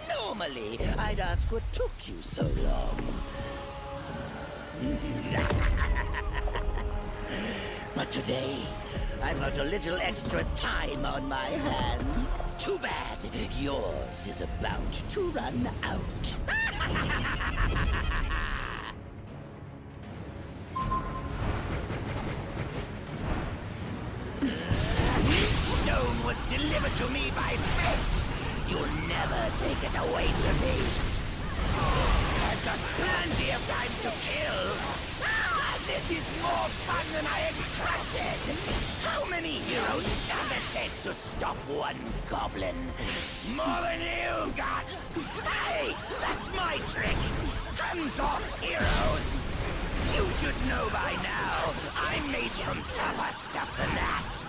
Normally, I'd ask what took you so long. But today, I've got a little extra time on my hands. Too bad. Yours is about to run out. Stone was delivered to me by fate. You'll never take it away from me. I've got plenty of time to kill. This is more fun than I expected. How many heroes does it take to stop one goblin? More than you got. Hey, that's my trick. Hands off, heroes. You should know by now, I'm made from tougher stuff than that.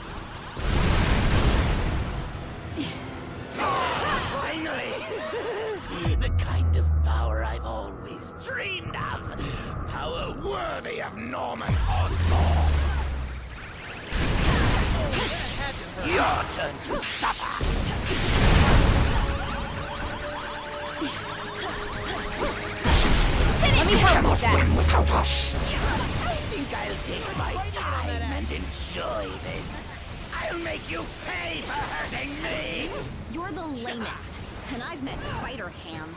Finally! The kind of power I've always dreamed of. Power worthy of Norman Osborn. Your turn to suffer. Let me help with that. Win without us. I think I'll take my time and enjoy this. I'll make you pay for hurting me! You're the lamest, and I've met Spider-Ham.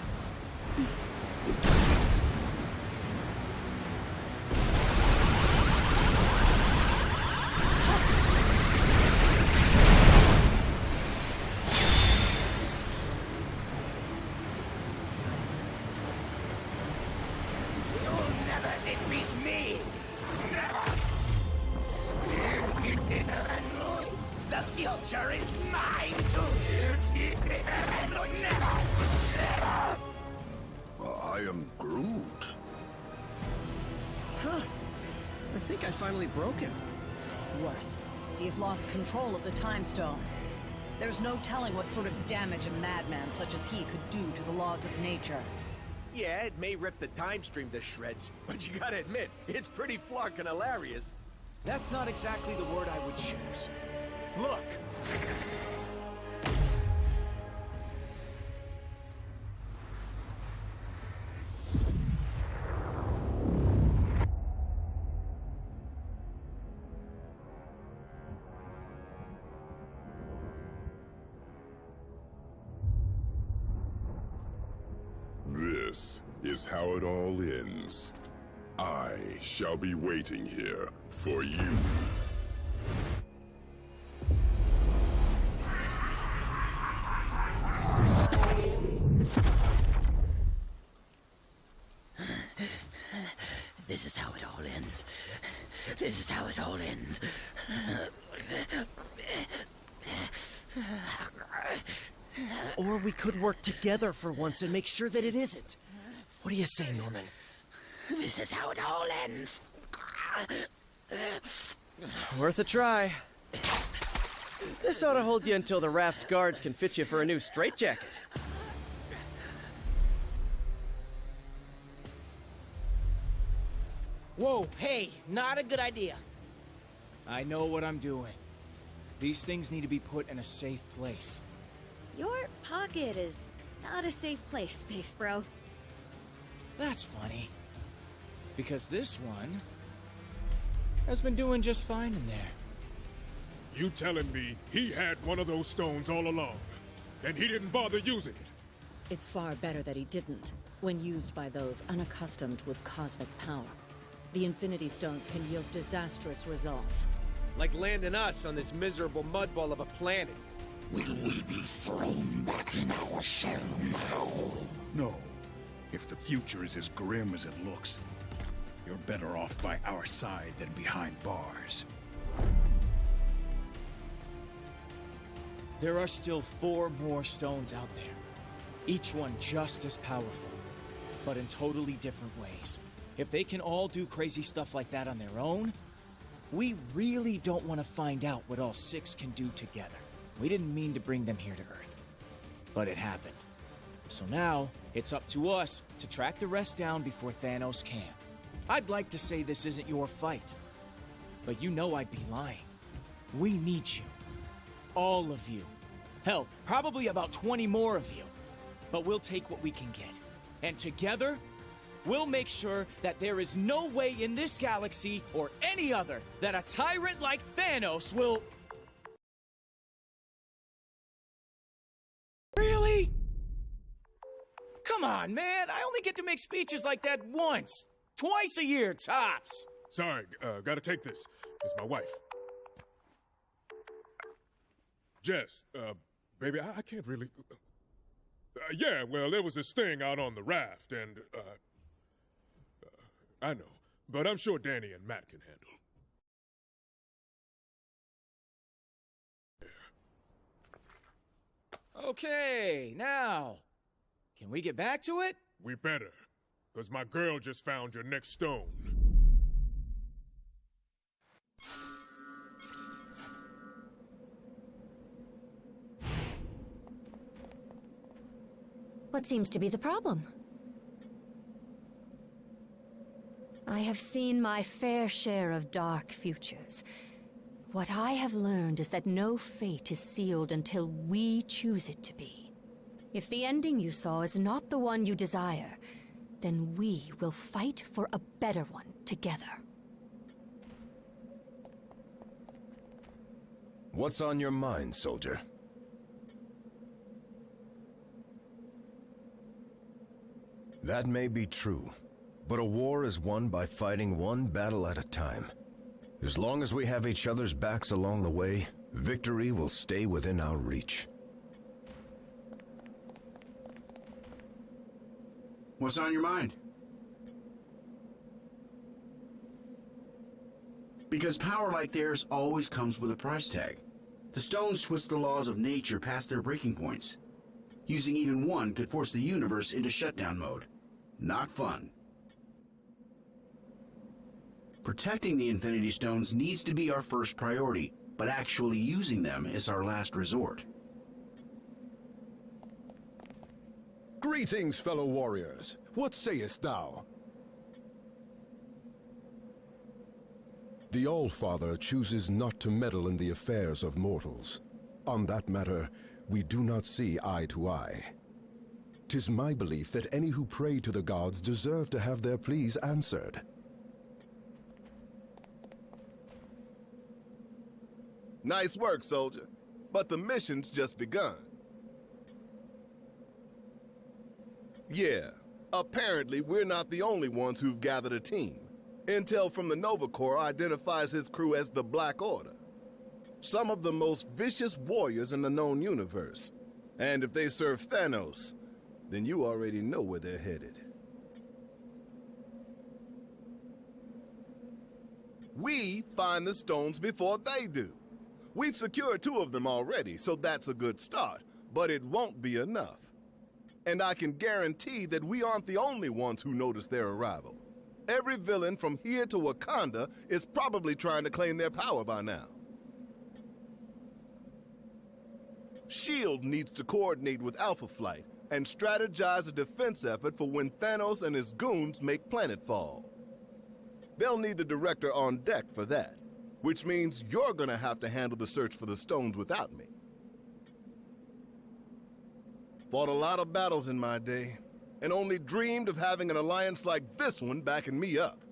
You'll never defeat me! Never! The future is mine to... Never! Never! I am Groot. Huh. I think I finally broke him. Worse, he's lost control of the Time Stone. There's no telling what sort of damage a madman such as he could do to the laws of nature. Yeah, it may rip the time stream to shreds, but you gotta admit, it's pretty flarkin' hilarious. That's not exactly the word I would choose. Look! This is how it all ends. I shall be waiting here for you. This is how it all ends. This is how it all ends. Or we could work together for once and make sure that it isn't. What do you say, Norman? This is how it all ends. Worth a try. This ought to hold you until the raft's guards can fit you for a new straitjacket. Whoa, hey, not a good idea. I know what I'm doing. These things need to be put in a safe place. Your pocket is not a safe place, Space Bro. That's funny. Because this one has been doing just fine in there. You telling me he had one of those stones all along, and he didn't bother using it? It's far better that he didn't, when used by those unaccustomed with cosmic power. The Infinity Stones can yield disastrous results. Like landing us on this miserable mudball of a planet. Will we be thrown back in our shell now? No. If the future is as grim as it looks, you're better off by our side than behind bars. There are still 4 more stones out there. Each one just as powerful, but in totally different ways. If they can all do crazy stuff like that on their own, we really don't want to find out what all 6 can do together. We didn't mean to bring them here to Earth, but it happened. So now, it's up to us to track the rest down before Thanos can. I'd like to say this isn't your fight, but you know I'd be lying. We need you. All of you. Hell, probably about 20 more of you. But we'll take what we can get. And together, we'll make sure that there is no way in this galaxy or any other that a tyrant like Thanos will... Really? Come on, man. I only get to make speeches like that once. Twice a year, tops. Sorry, gotta take this. It's my wife. Jess, baby, I can't really... yeah, well, there was this thing out on the raft, and, I know, but I'm sure Danny and Matt can handle. Okay, now, can we get back to it? We better, because my girl just found your next stone. What seems to be the problem? I have seen my fair share of dark futures. What I have learned is that no fate is sealed until we choose it to be. If the ending you saw is not the one you desire, then we will fight for a better one together. What's on your mind, soldier? That may be true, but a war is won by fighting one battle at a time. As long as we have each other's backs along the way, victory will stay within our reach. What's on your mind? Because power like theirs always comes with a price tag. The stones twist the laws of nature past their breaking points. Using even one could force the universe into shutdown mode. Not fun. Protecting the Infinity Stones needs to be our first priority, but actually using them is our last resort. Greetings, fellow warriors. What sayest thou? The All-Father chooses not to meddle in the affairs of mortals. On that matter, we do not see eye to eye. 'Tis my belief that any who pray to the gods deserve to have their pleas answered. Nice work, soldier. But the mission's just begun. Yeah, apparently we're not the only ones who've gathered a team. Intel from the Nova Corps identifies his crew as the Black Order. Some of the most vicious warriors in the known universe. And if they serve Thanos, then you already know where they're headed. We find the stones before they do. We've secured 2 of them already, so that's a good start, but it won't be enough. And I can guarantee that we aren't the only ones who noticed their arrival. Every villain from here to Wakanda is probably trying to claim their power by now. S.H.I.E.L.D. needs to coordinate with Alpha Flight and strategize a defense effort for when Thanos and his goons make planetfall. They'll need the director on deck for that, which means you're gonna have to handle the search for the stones without me. Fought a lot of battles in my day, and only dreamed of having an alliance like this one backing me up.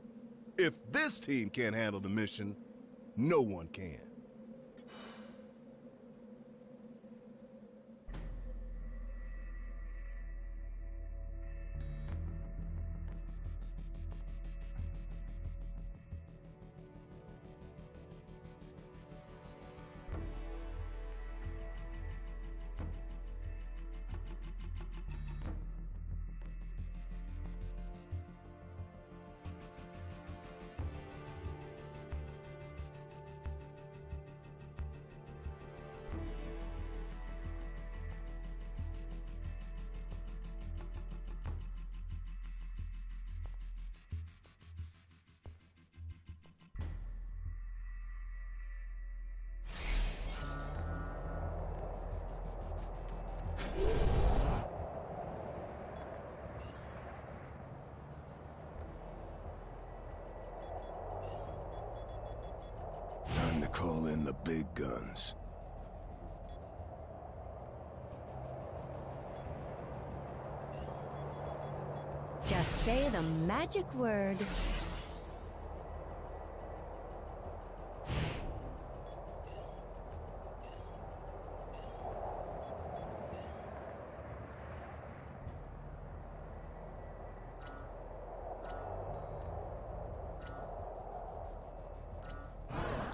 If this team can't handle the mission, no one can. Time to call in the big guns. Just say the magic word.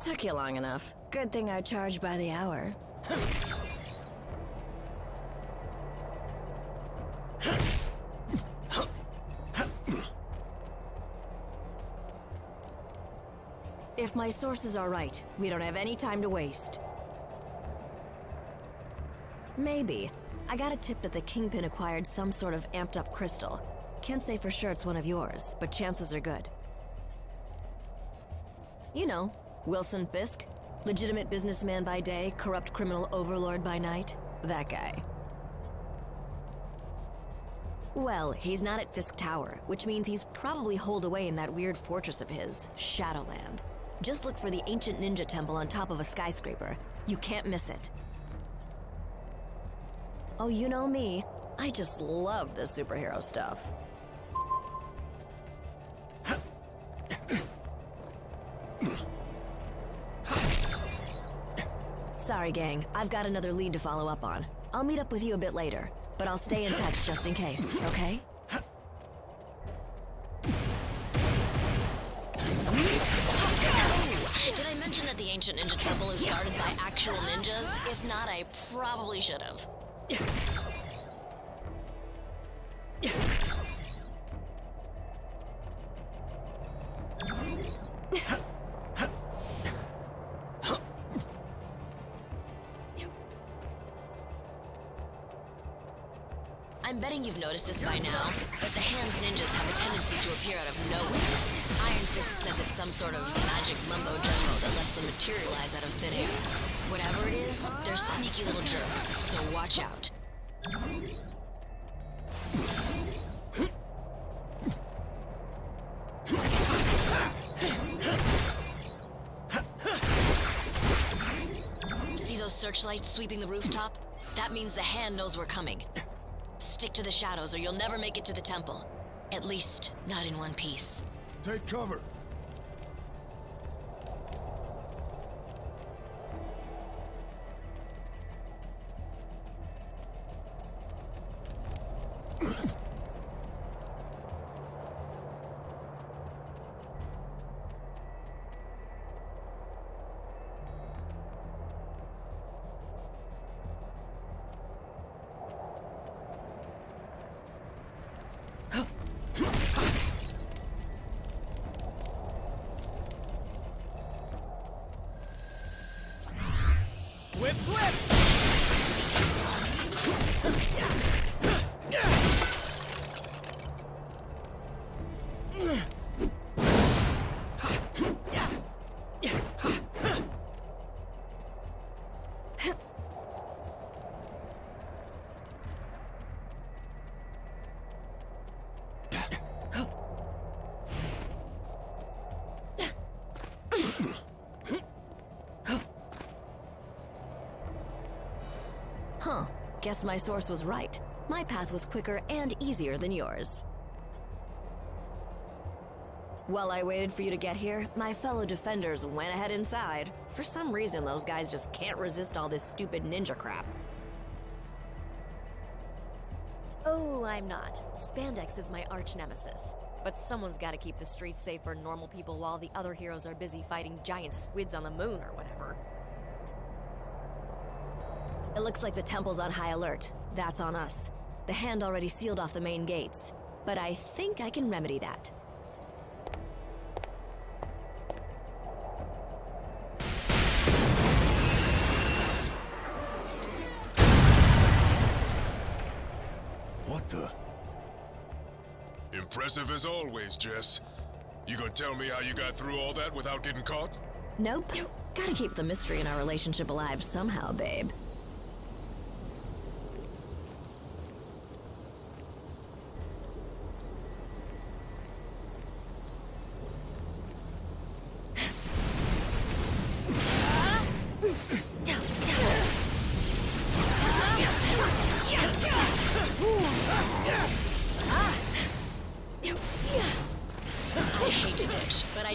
Took you long enough. Good thing I charge by the hour. If my sources are right, we don't have any time to waste. Maybe. I got a tip that the Kingpin acquired some sort of amped-up crystal. Can't say for sure it's one of yours, but chances are good. You know, Wilson Fisk. Legitimate businessman by day, corrupt criminal overlord by night. That guy. Well, he's not at Fisk Tower, which means he's probably holed away in that weird fortress of his, Shadowland. Just look for the ancient ninja temple on top of a skyscraper. You can't miss it. Oh, you know me. I just love the superhero stuff. Sorry, gang. I've got another lead to follow up on. I'll meet up with you a bit later, but I'll stay in touch just in case, okay? Did I mention that the ancient ninja temple is guarded by actual ninjas? If not, I probably should have. I'm betting you've noticed this by now, but the Hands ninjas have a tendency to appear out of nowhere. Iron Fist says it's some sort of magic mumbo-jumbo that lets them materialize out of thin air. Whatever it is, they're sneaky little jerks, so watch out. See those searchlights sweeping the rooftop? That means the Hand knows we're coming. Stick to the shadows or you'll never make it to the temple. At least, not in one piece. Take cover. Huh. Guess my source was right. My path was quicker and easier than yours. While I waited for you to get here, my fellow defenders went ahead inside. For some reason, those guys just can't resist all this stupid ninja crap. Oh, I'm not. Spandex is my arch nemesis. But someone's gotta keep the streets safe for normal people while the other heroes are busy fighting giant squids on the moon or whatever. It looks like the temple's on high alert. That's on us. The Hand already sealed off the main gates. But I think I can remedy that. What the? Impressive as always, Jess. You gonna tell me how you got through all that without getting caught? Nope. Gotta keep the mystery in our relationship alive somehow, babe.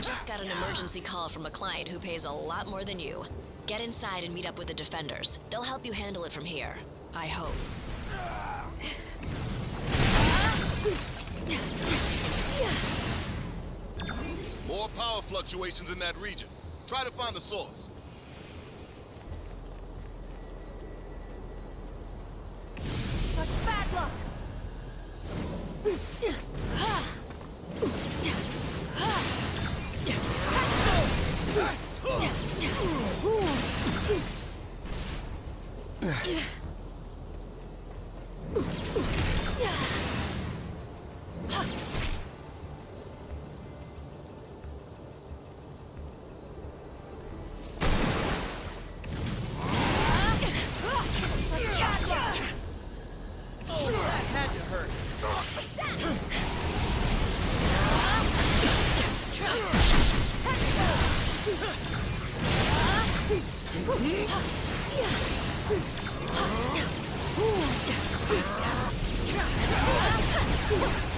just got an emergency call from a client who pays a lot more than you. Get inside and meet up with the defenders. They'll help you handle it from here. I hope. More power fluctuations in that region. Try to find the source. Such bad luck!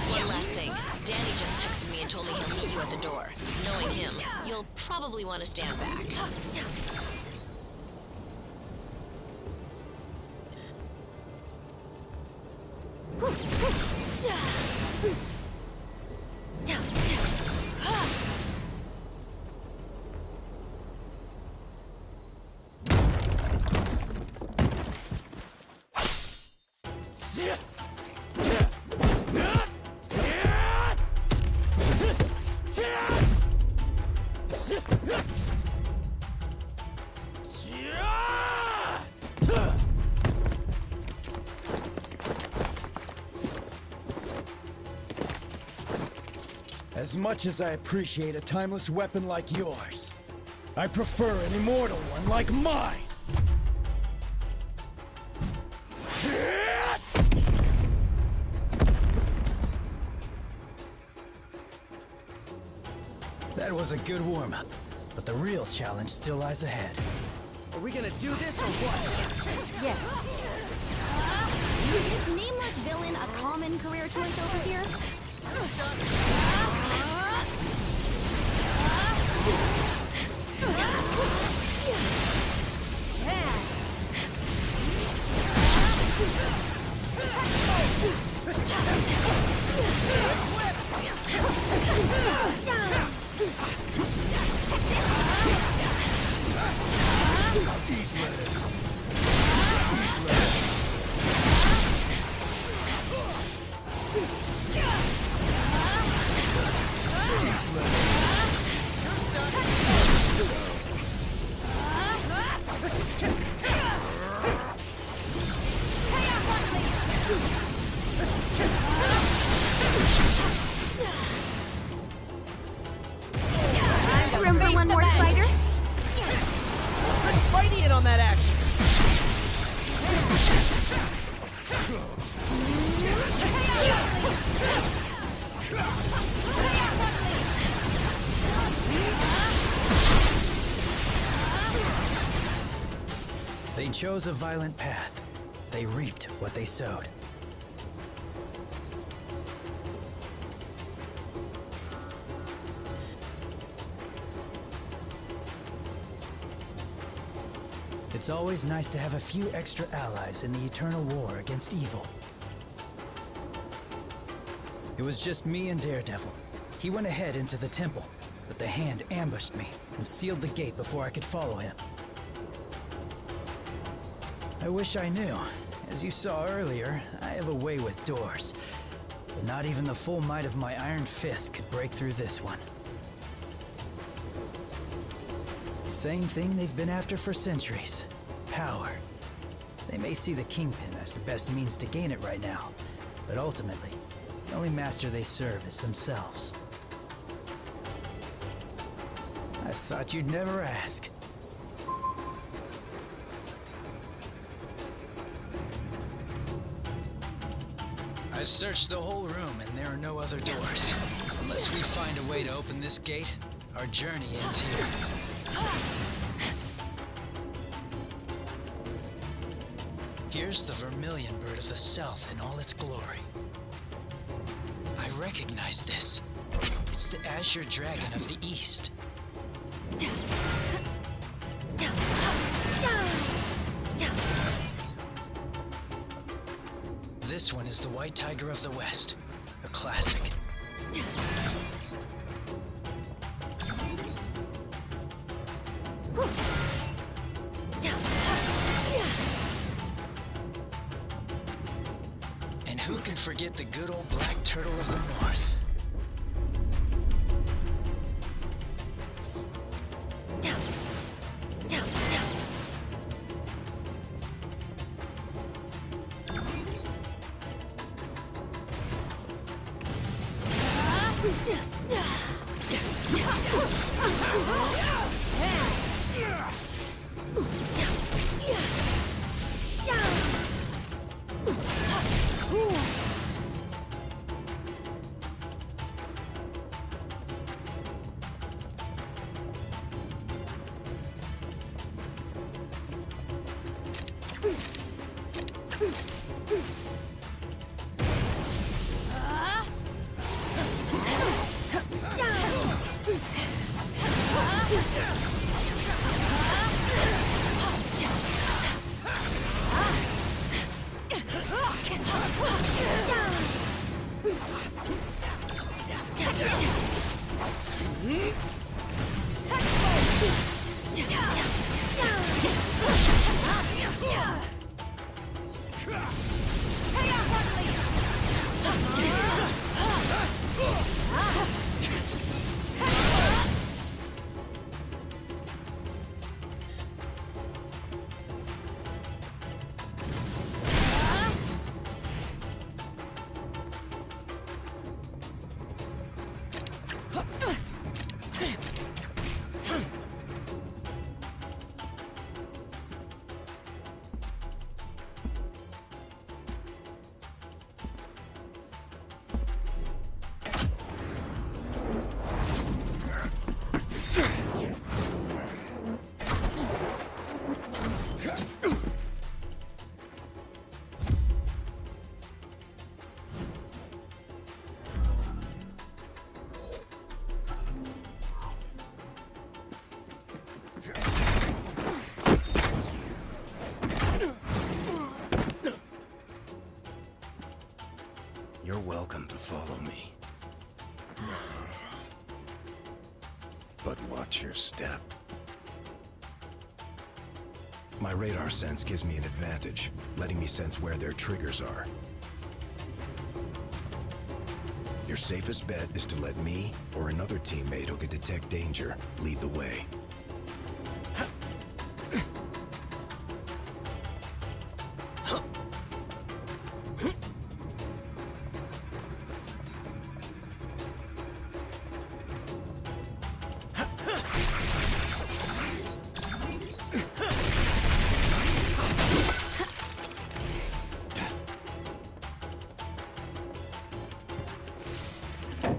One last thing. Danny just texted me and told me he'll meet you at the door. Knowing him, you'll probably want to stand back. As much as I appreciate a timeless weapon like yours, I prefer an immortal one like mine! That was a good warm-up, but the real challenge still lies ahead. Are we gonna do this or what? Yes. Is nameless villain a common career choice over here? Remember one more spider? Let's Spidey in on that action! They chose a violent path. They reaped what they sowed. It's always nice to have a few extra allies in the eternal war against evil. It was just me and Daredevil. He went ahead into the temple, but the Hand ambushed me and sealed the gate before I could follow him. I wish I knew. As you saw earlier, I have a way with doors. But not even the full might of my iron fist could break through this one. Same thing they've been after for centuries. Power. They may see the Kingpin as the best means to gain it right now, but ultimately, the only master they serve is themselves. I thought you'd never ask. I've searched the whole room and there are no other doors. Unless we find a way to open this gate, our journey ends here. Here's the Vermilion Bird of the South in all its glory. I recognize this. It's the Azure Dragon of the East. This one is the White Tiger of the West, a classic. And who can forget the good old Black Turtle of the North? You're welcome to follow me. But watch your step. My radar sense gives me an advantage, letting me sense where their triggers are. Your safest bet is to let me or another teammate who can detect danger lead the way.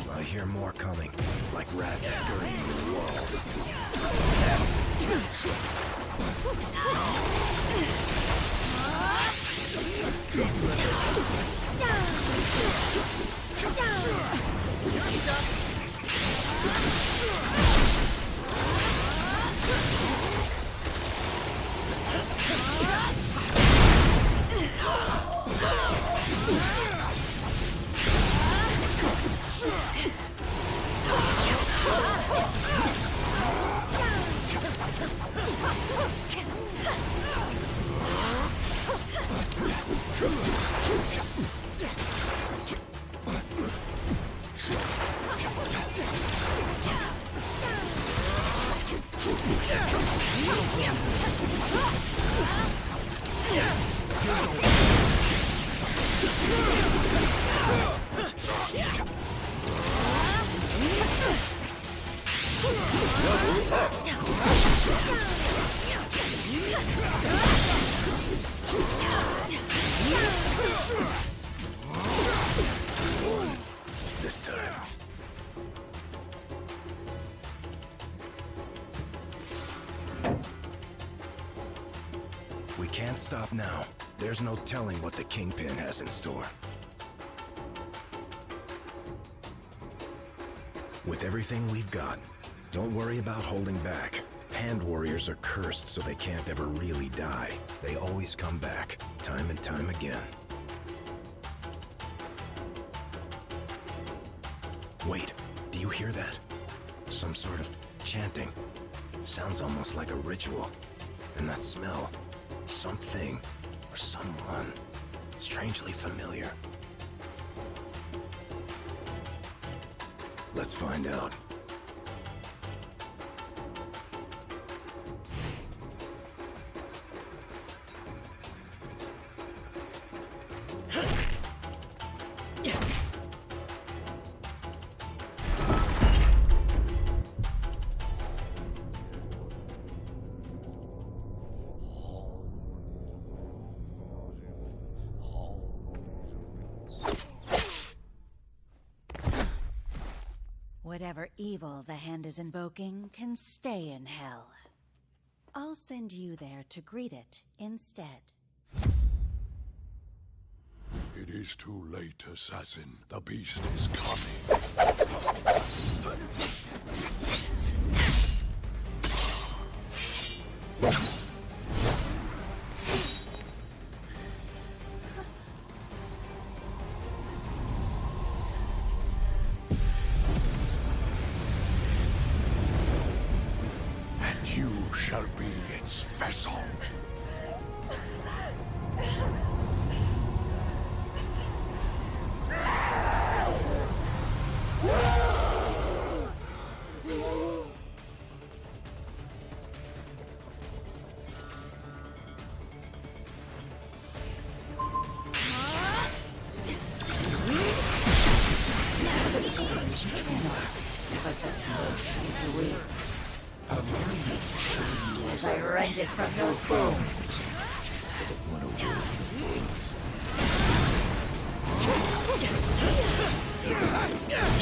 I hear more coming, like rats scurrying through the walls. This time. We can't stop now. There's no telling what the Kingpin has in store. With everything we've got, don't worry about holding back. Hand warriors are cursed so they can't ever really die. They always come back, time and time again. Wait, do you hear that? Some sort of chanting. Sounds almost like a ritual. And that smell, something or someone, strangely familiar. Let's find out. Whatever evil the hand is invoking can stay in hell. I'll send you there to greet it instead. It is too late, assassin. The beast is coming. Shall be its vessel. As I rend it from your bones. What a waste of bullets.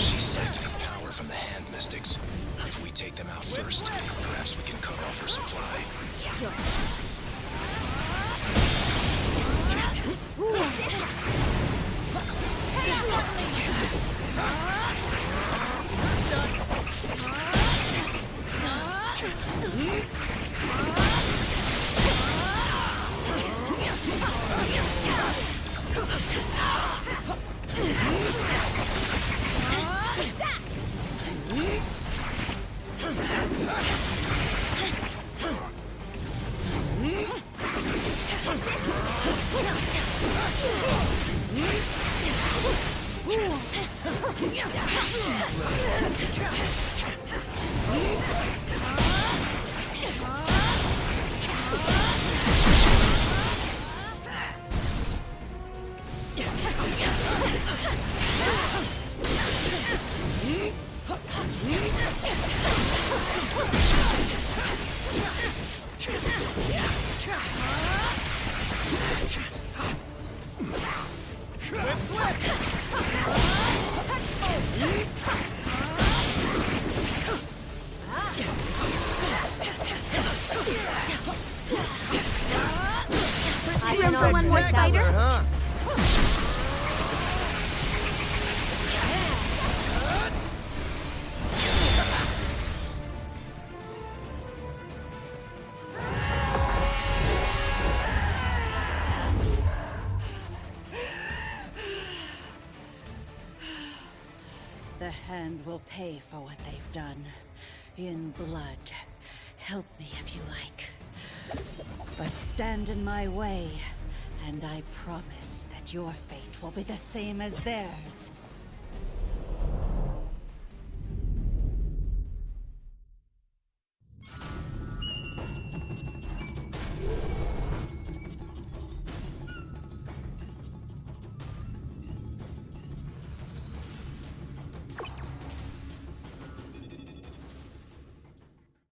She's siphoning power from the hand mystics. If we take them out first, perhaps we can cut off her supply. Room for one more spider? The hand will pay for what they've done. In blood. Help me if you like. But stand in my way, and I promise that your fate will be the same as theirs.